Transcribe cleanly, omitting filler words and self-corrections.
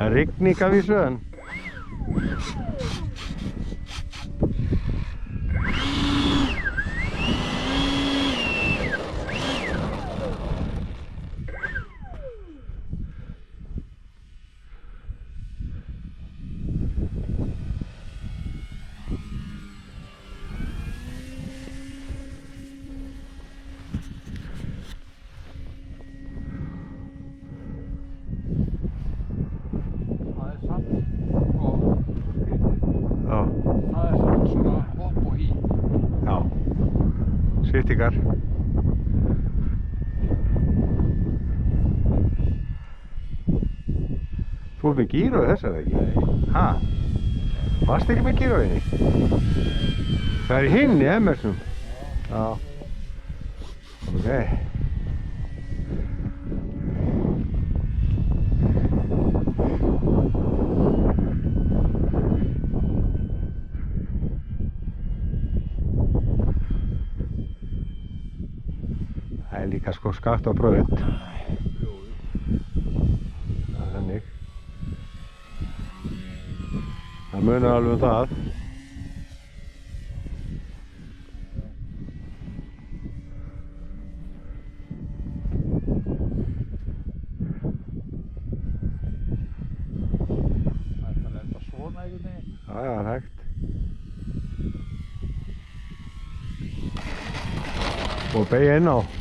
Það rigning af vísu en Sviftingar. Þú ert með gíru þessar ekki? Hæ? Varst ekki með gíru henni? Það er hinn í MS-num. Já. Ok. Það er líka sko skakt á braut. Það er þannig. Það munar alveg um það. Það er að lenda svona einhvern veginn. Já, það er hægt. Og beygja inn á.